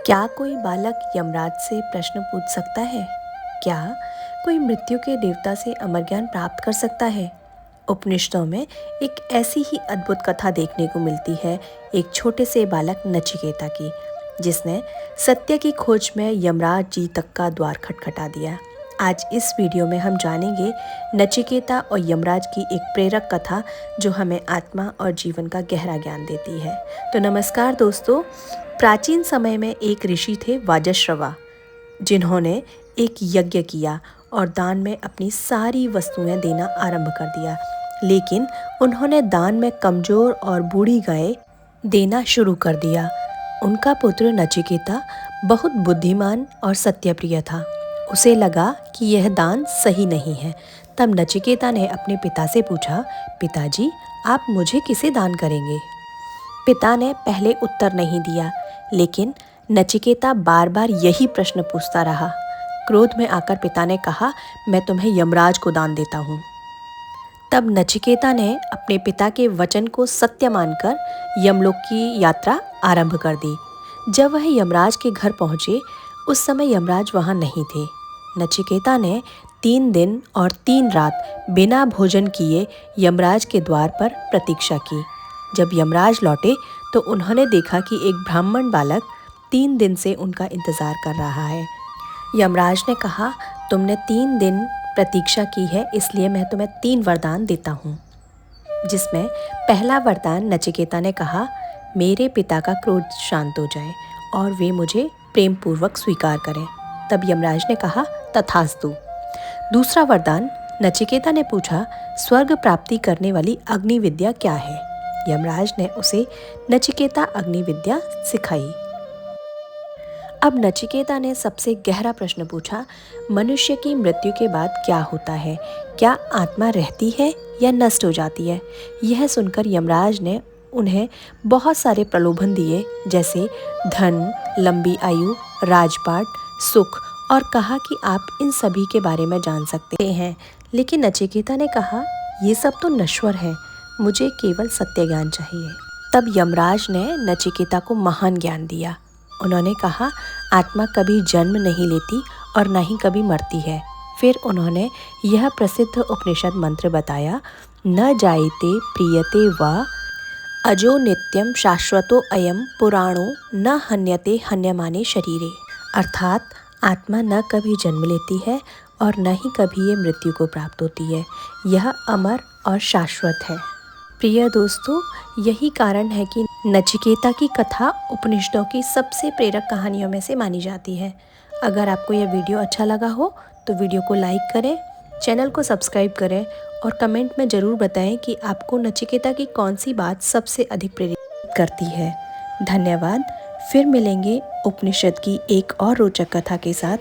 क्या कोई बालक यमराज से प्रश्न पूछ सकता है? क्या कोई मृत्यु के देवता से अमर ज्ञान प्राप्त कर सकता है? उपनिषदों में एक ऐसी ही अद्भुत कथा देखने को मिलती है, एक छोटे से बालक नचिकेता की, जिसने सत्य की खोज में यमराज जी तक का द्वार खटखटा दिया। आज इस वीडियो में हम जानेंगे नचिकेता और यमराज की एक प्रेरक कथा जो हमें आत्मा और जीवन का गहरा ज्ञान देती है। तो नमस्कार दोस्तों, प्राचीन समय में एक ऋषि थे वाजश्रवा, जिन्होंने एक यज्ञ किया और दान में अपनी सारी वस्तुएं देना आरंभ कर दिया। लेकिन उन्होंने दान में कमजोर और बूढ़ी गाय देना शुरू कर दिया। उनका पुत्र नचिकेता बहुत बुद्धिमान और सत्यप्रिय था। उसे लगा कि यह दान सही नहीं है। तब नचिकेता ने अपने पिता से पूछा, पिताजी, आप मुझे किसे दान करेंगे? पिता ने पहले उत्तर नहीं दिया, लेकिन नचिकेता बार बार यही प्रश्न पूछता रहा। क्रोध में आकर पिता ने कहा, मैं तुम्हें यमराज को दान देता हूँ। तब नचिकेता ने अपने पिता के वचन को सत्य मानकर यमलोक की यात्रा आरंभ कर दी। जब वह यमराज के घर पहुँचे, उस समय यमराज वहाँ नहीं थे। नचिकेता ने 3 दिन और 3 रात बिना भोजन किए यमराज के द्वार पर प्रतीक्षा की। जब यमराज लौटे तो उन्होंने देखा कि एक ब्राह्मण बालक 3 दिन से उनका इंतजार कर रहा है। यमराज ने कहा, तुमने 3 दिन प्रतीक्षा की है, इसलिए मैं तुम्हें 3 वरदान देता हूँ। जिसमें पहला वरदान नचिकेता ने कहा, मेरे पिता का क्रोध शांत हो जाए और वे मुझे प्रेम पूर्वक स्वीकार करें। तब यमराज ने कहा, तथास्तु। दूसरा वरदान नचिकेता ने पूछा, स्वर्ग प्राप्ति करने वाली अग्नि विद्या क्या है? यमराज ने उसे नचिकेता अग्नि विद्या सिखाई। अब नचिकेता ने सबसे गहरा प्रश्न पूछा, मनुष्य की मृत्यु के बाद क्या होता है? क्या आत्मा रहती है या नष्ट हो जाती है? यह सुनकर यमराज ने उन्हें बहुत सारे प्रलोभन दिए, जैसे धन, लंबी आयु, राजपाट, सुख, और कहा कि आप इन सभी के बारे में जान सकते हैं। लेकिन नचिकेता ने कहा, ये सब तो नश्वर है, मुझे केवल सत्य ज्ञान चाहिए। तब यमराज ने नचिकेता को महान ज्ञान दिया। उन्होंने कहा, आत्मा कभी जन्म नहीं लेती और न ही कभी मरती है। फिर उन्होंने यह प्रसिद्ध उपनिषद मंत्र बताया, न जायते प्रियते वा अजो नित्यम शाश्वतो अयम पुराणो न हन्यते हन्यमाने शरीरे। अर्थात आत्मा न कभी जन्म लेती है और न ही कभी ये मृत्यु को प्राप्त होती है। यह अमर और शाश्वत है। प्रिय दोस्तों, यही कारण है कि नचिकेता की कथा उपनिषदों की सबसे प्रेरक कहानियों में से मानी जाती है। अगर आपको यह वीडियो अच्छा लगा हो तो वीडियो को लाइक करें, चैनल को सब्सक्राइब करें और कमेंट में ज़रूर बताएं कि आपको नचिकेता की कौन सी बात सबसे अधिक प्रेरित करती है। धन्यवाद। फिर मिलेंगे उपनिषद की एक और रोचक कथा के साथ।